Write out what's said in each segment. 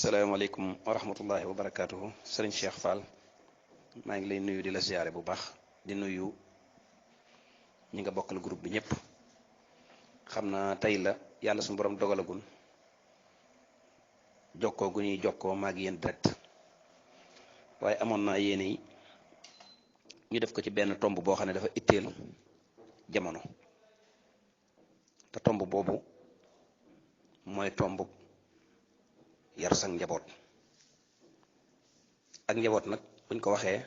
asalaamaaleykum wa rahmatullahi wa barakaatuhu sëriñ Cheikh Fall maa ngi lay nuyu di la ziyaare bu baax di nuyu ñi nga bokkal groupe bi ñëpp xam naa tey la yàlla suñu borom dogalagun jokkoo gu ñuy jokkoo maa ngi yéen direct waaye amoon naa yéene yi ñu def ko ci benn tomb boo xam ne dafa itteel jamono te tomb boobu mooy tomb yar sang njaboot ak njaboot nag buñ ko waxee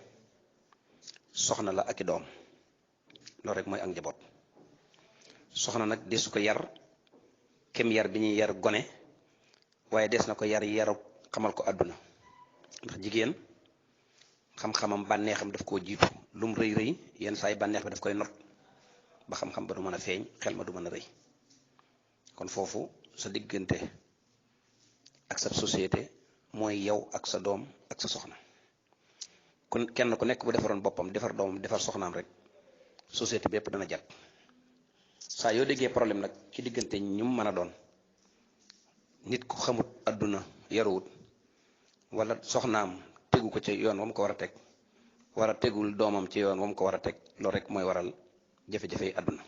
soxna la ak i doom loolu rek mooy ak njaboot soxna nag desu ko yar kem yar bi ñuy yar gone waaye des na ko yar yaru xamal ko àdduna ndax jigéen xam-xamam bànneexam daf koo jiitu lu mu rëy rëy yenn saa yi bànneex bi daf koy not ba xam-xam ba du mën a feeñ xel ma du mën a rëy kon foofu sa diggante ak sa société mooy yow ak sa doom ak sa soxna kon kenn ku nekk bu defaroon boppam defar doomam defar soxnaam rek société bi yëpp dana jag saa yoo déggee problème nag ci diggante ñu mën a doon nit ku xamut àdduna yaruwut wala soxnaam tegu ko ci yoon wam ko war a teg war a tegul doomam ci yoon wam ko war a teg loolu rek mooy waral jafe-jafe yi àdduna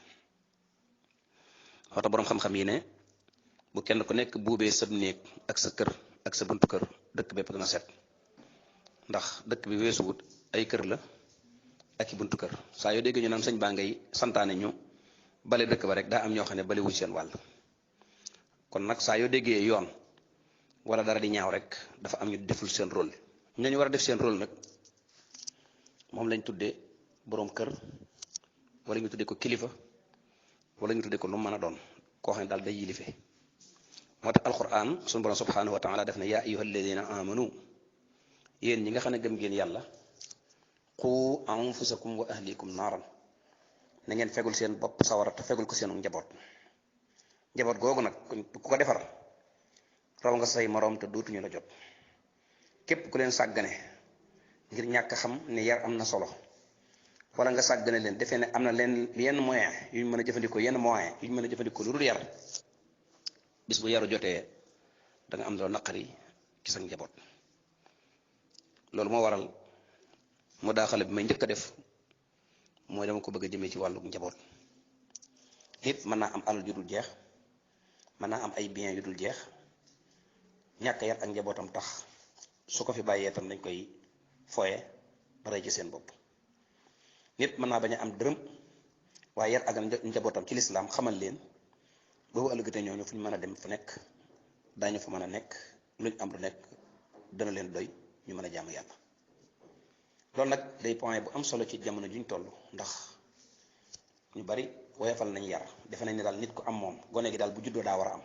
waxta boroom xam-xam yi ne bu kenn ku nekk buubee sab néeg ak sa kër ak sa buntu kër dëkk bépp dana set ndax dëkk bi weesuwut ay kër la ak i buntu kër saa yoo dégg ñu naan sëñ baa ngay santaane ñu bale dëkk ba rek daa am ñoo xam ne bale wuñ seen wàll kon nag saa yoo déggee yoon wala dara di ñaaw rek dafa am ñu deful seen rôle ñooñu war a def seen rôle nag moom lañ tuddee boroom kër wala ñu tuddee ko kilifa wala ñu tuddee ko lu mën a doon koo xam ne daal day yilife moo tax alquran sunu borom subhanahu wa taala def ne yaa ayyuha alladina amanu yéen ñi nga xam ne gëm ngeen yàlla qu anfusakum wa ahlikum naaran na ngeen fegul seen bopp sawara te fegul ko seenu njaboot njaboot googu nag ku ko defar raw nga say moroom te dootuñu la jot képp ku leen sàggane ngir ñàkk xam ne yar am na solo wala nga sàggane leen defee ne am na leen yenn moyen yuñ mën a jëfandikoo yenn moyen yuñ mën a jëfandikoo lu dul yar bis bu yaru jotee da nga am loo naqari ci sa njaboot loolu moo waral mu daaxale bi may njëkk a def mooy dama ko bëgg a jëmee ci wàllu njaboot nit mën naa am alal yu dul jeex mën naa am ay biens yu dul jeex ñàkk yar ak njabootam tax su ko fi bàyyee tam dañ koy foye ba rey ci seen bopp nit mën naa bañ a am dërëm waaye yar ak njabootam ci lislaam xamal leen boobu ëllëgatee ñooñu fu ñu mën a dem fu nekk daañu fa mën a nekk luñ am lu nekk dana leen doy ñu mën a jaamu yàlla loolu nag day point bu am solo ci jamono juñ toll ndax ñu bari woyofal nañ yar defe nañ ne daal nit ku am moom gone gi daal bu juddoo daa war a am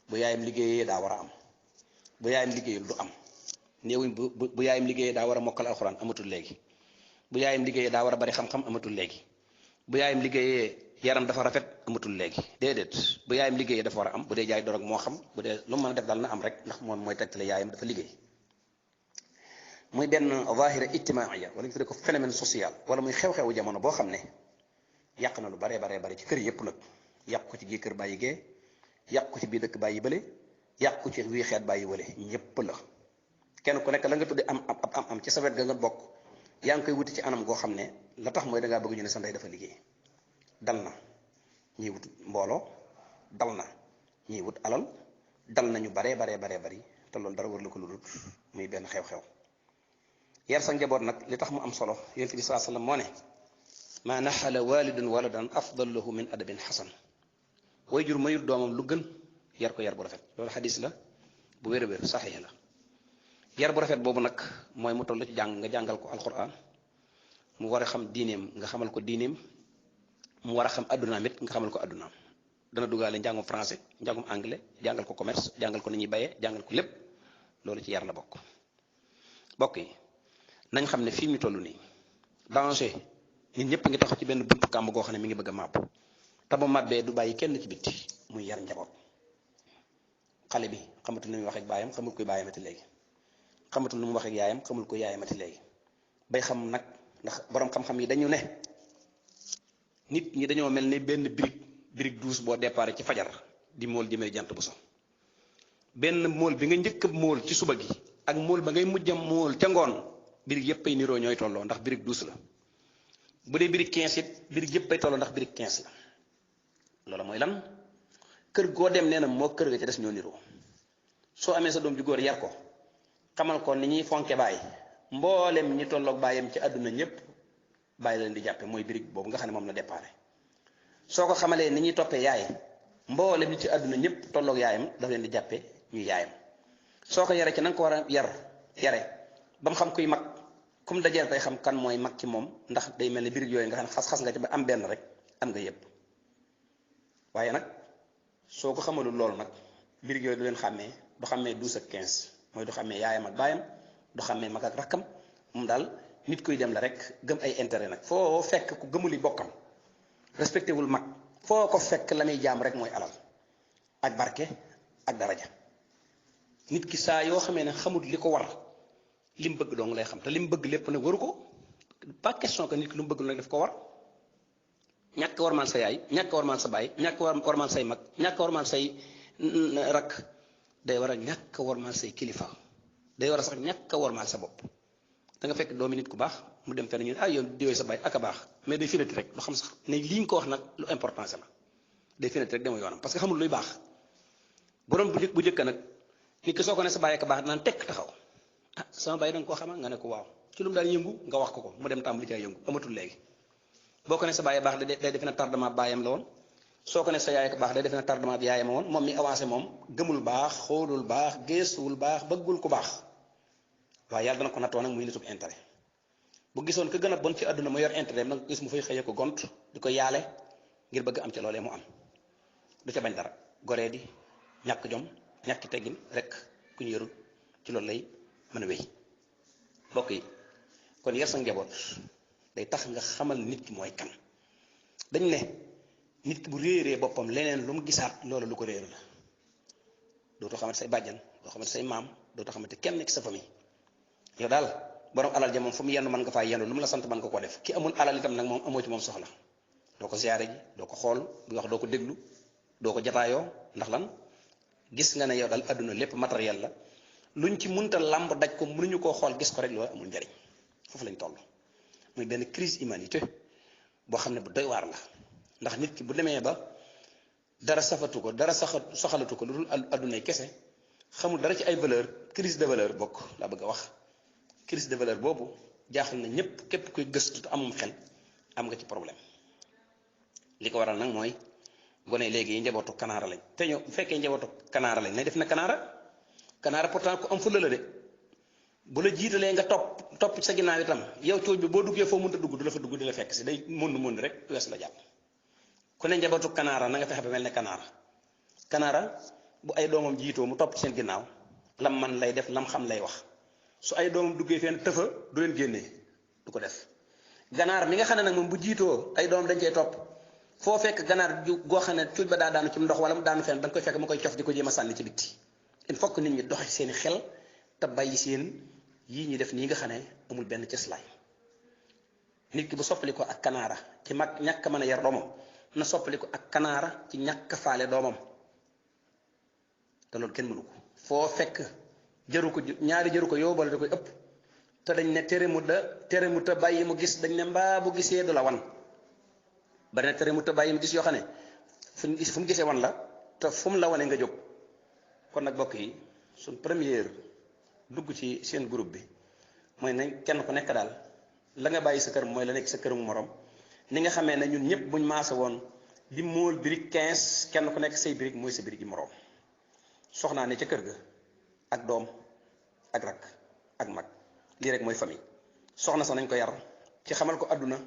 bu yaayam liggéeyee daa war a am bu yaayam liggéeyul du am néewuñ bu yaayam liggéeyee daa war a mokkal alxuraan amatul léegi bu yaayam liggéeyee daa war a bari xam-xam amatul léegi bu yaayam liggéeyee yaram dafa rafet amatul léegi déedéet bu yaayam liggéeyee dafa war a am bu dee jaay dorog moo xam bu dee lu mu mën a def daal na am rek ndax moom mooy tegtale yaayam dafa liggéey muy benn zahira ijtimaaiya wala ñu tuddee ko phénomène social wala muy xew-xewu jamono boo xam ne yàq na lu baree bare ci kër yëpp nag yàq ko ci gii kër bàyyi gee yàq ko ci bii dëkk bàyyi bële yàq ko ci wii xeet bàyyi wële ñëpp la kenn ku nekk la nga tudde am ci sa wet ga nga bokk yaa ngi koy wuti ci anam goo xam ne la tax mooy dangaa bëgg ñu ne sa ndey dafa liggéey dal na ñiy wut mbooloo dal na ñiy wut alal dal na ñu baree bari te loolu dara war la ko lu dul muy benn xew-xew yar sa njaboot nag li tax mu am solo yonent bi sallallahu alayhi wasallam moo ne maa naxala walidun waladan afdal lahu min adabin xasan way jur mayut doomam lu gën yar ko yar bu rafet loolu xadis la bu wér a wér saxiix la yar bu rafet boobu nag mooy mu toll ci jàng nga jàngal ko alquran mu war a xam diineem nga xamal ko diineem mu war a xam addunaam it nga xamal ko addunaam dana duggaale njàngum français njàngum anglais jàngal ko commerce jàngal ko ni ñuy bayee jàngal ko lépp loolu ci yar la bokk yi nañ xam ne fii ñu toll nii danger nit ñëpp ngi taxaw ci benn buntu kàmb goo xam ne mi ngi bëgg a màbb te bu màbbee du bàyyi kenn ci bitti muy yar njaboot xale bi xamatul nu muy wax ak baayam xamul koy baayamati léegi xamatul nu mu wax ak yaayam xamul ko yaayamati léegi bay xam nag ndax boroom xam-xam yi dañu ne nit ñi dañoo mel ni benn birig douze boo départ ci fajar di mool jëmee jant bu so benn mool bi nga njëkk mool ci suba gi ak mool ba ngay mujjam mool ca ngoon birig yëpp ay niroo ñooy tolloo ndax birig 12 la bu dee birig 15 it birig yëpp ay tolloo ndax birig 15 la loolu mooy lan kër goo dem nee na moo kër ga ca des ñoo niroo soo amee sa doom ju góor yar ko xamal ko ni ñuy fonke baay mboolem ñi tolloog baayam ci àdduna ñëpp bàyyi leen di jàppe mooy birig boobu nga xam ne moom la déparé soo ko xamalee ni ñuy toppee yaay mboolem ñi ci àdduna ñëpp tolloog yaayam daf leen di jàppe ñuy yaayam soo ko yare ci na nga ko war a yare ba mu xam kuy mag kum dajeel day xam kan mooy mag ci moom ndax day mel ne birig yooyu nga xam ne xas-xas nga ci ba am benn rek am nga yëpp waaye nag soo ko xamalul loolu nag birig yooyu du leen xàmmee du xàmmee 12 ak 15 mooy du xàmmee yaayam ak baayam du xàmmee mag ak rakkam moom daal nit kuy dem la rek gëm ay intérêt nag foo fekk ku gëmuli bokkam respecté wul mag foo ko fekk la muy jaam rek mooy alal ak barke ak daraja nit ki saa yoo xamee ne xamut li ko war li mu bëgg dong lay xam te li mu bëgg lépp nag waru ko pas question que nit ki lu mu bëgg nag daf ko war ñàkk warmaan sa yaay ñàkk warmaan sa baay ñàkk warmaan say mag ñàkk warmaan say rakk day war a ñàkk warmaan say kilifa day war a sax ñàkk warmaan sa bopp da nga fekk doomi nit ku baax mu dem fenn ñu ah yow diwee sa baay ak a baax mais day finati rek du xam sax ne lii nga ko wax nag lu importance la day finati rek dama yoonam parce que xamul luy baax borom bu njëkk nag nit ki soo ko ne sa baay ak a baax danaan tekk taxaw ah sama baay da nga koo xama nga ne ko waaw ci lu mu daan yëngu nga wax ko mu dem tàmbali caa yëngu amatul léegi boo ko ne sa baay baax day defe na tardement baayam la woon soo ko ne sa yaay ak baax day defe na tardement bi yaayam woon moom mi avancé moom gëmul baax xoolul baax geesuwul baax bëggul ku baax waaye yàlla dana ko nattoo nag muy nitub intérêt bu gisoon ka gën a bon ci àdduna mu yor intérêt nag gis mu fay xëyee ko gont di ko yaale ngir bëgg am ca loolee mu am du ca bañ dara goree di ñàkk jom ñàkki teggin rek ku ñu yorul ci loolu lay mën a wéy mbokk yi kon yar sa njaboot day tax nga xamal nit ki mooy kan dañ ne nit ki bu réeree boppam leneen lu mu gisaat loolu lu ko réer la dootoo xamante say bàjjan doo xamante say maam dootoo xamante kenn ci sa famille yow daal borom alal ja moom fu mu yenn mën nga faa yenn lu mu la sant mën nga ko def ki amul alal itam nag moom amoo ci moom soxla doo ko ziyaare ji doo ko xool du wax doo ko déglu doo ko jataayoo ndax lan gis nga ne yow daal adduna lépp matériel la luñ ci munta làmb daj ko mënuñu koo xool gis ko rek loolu amul njariñ foofu lañ toll muy benn crise humanité boo xam ne bu doy waar la ndax nit ki bu demee ba dara safatu ko dara soxalatu ko lu dul addunay kese xamul dara ci ay valeur crise de valeur bokk laa bëgg a wax crise de valeur boobu jaaxal na ñëpp képp kuy gëstu te amum xel am nga ci problème li ko waral nag mooy gone léegi yi njabootu kanaara lañ te ñoo bu fekkee njabootu kanaara lañ nañ def na kanaara pourtant ku am fulla la de bu la jiitalee nga topp sa ginnaaw itam yow cooj bi boo duggee foo mënta dugg du la fa dugg di la fekk si day mën rek wees la jàpp ku ne njabootu kanaara na nga fexe ba mel ne kanaara bu ay doomam jiitoo mu topp seen ginnaaw lam man lay def lam xam lay wax su ay doomam duggee fenn tëfa du leen génnee du ko def ganaar mi nga xam ne nag moom bu jiitoo ay doomam dañ cey topp foo fekk ganaar goo xam ne cuuj ba daa daanu ci ndox wala mu daanu fenn da nga koy fekk mu koy cof di ko jéem a sànni ci bitti il faut que nit ñi doxe seeni xel te bàyyi seen yii ñi def nii nga xam ne amul benn cëslaay nit ki bu soppali ko ak kanaara ci mag ñàkk mën a yar doomam na soppali ko ak kanaara ci ñàkk faale doomam te loolu kenn mënu ko foo fekk ñaari jëru ko yóbbal da koy ëpp te dañ ne tere mu te bàyyi mu gis dañ ne mbaa bu gisee du la wan bari na tere mu te bàyyi mu gis yoo xam ne fu mu gisee wan la te fu mu la wane nga jóg kon nag bokk yi suñ première dugg ci seen groupe bi mooy nañ kenn ku nekk daal la nga bàyyi sa kër mooy la nekk sa këru morom ni nga xamee ne ñun ñëpp buñ maase woon di móol birig 15 kenn ku nekk say birig mooy sa birig yi morom soxnaa ne ca kër ga ak doom ak rak ak mag lii rek mooy famille soxna sax nañ ko yar ci xamal ko adduna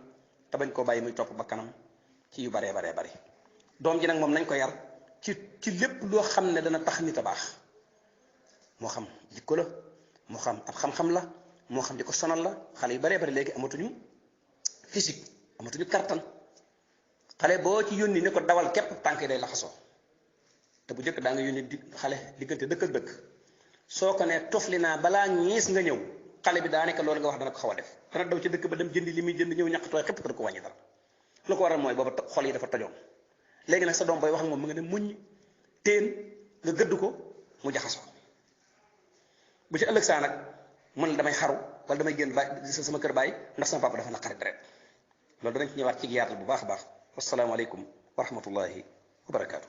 te bañ koo bàyyi muy topp ba kanam ci yu baree bari doom ji nag moom nañ ko yar ci lépp loo xam ne dana tax nit a baax moo xam jikko la moo xam ab xam-xam la moo xam di ko sonal la xale yu baree bari léegi amatuñu physique amatuñu kartan xale boo ci yónni ne ko dawal képp tànk yi day laxasoo te bu njëkk daa nga yónni xale diggante dëkk ak dëkk soo ko ne tofli naa balaa ñiis nga ñëw xale bi daa nekk loolu nga wax dana ko xaw a def dana daw ci dëkk ba dem jëndi li muy jënd ñëw ñàkk tooy xépp te du ko wàññi dara lu ko waral mooy booba xol yi dafa tojoon léegi nag sa doom booy wax ak moom mu nga ne muñ teen nga gëdd ko mu jaxasoo bu ci ëllëg saa nag man la damay xaru wala damay génn sama kër bàyyi ndax sama papa dafa naqari deret loolu danañ ci ñëwaat ci yaatal bu baax a baax wasalaamaaleykum wa rahmatullahi wa barakaatu.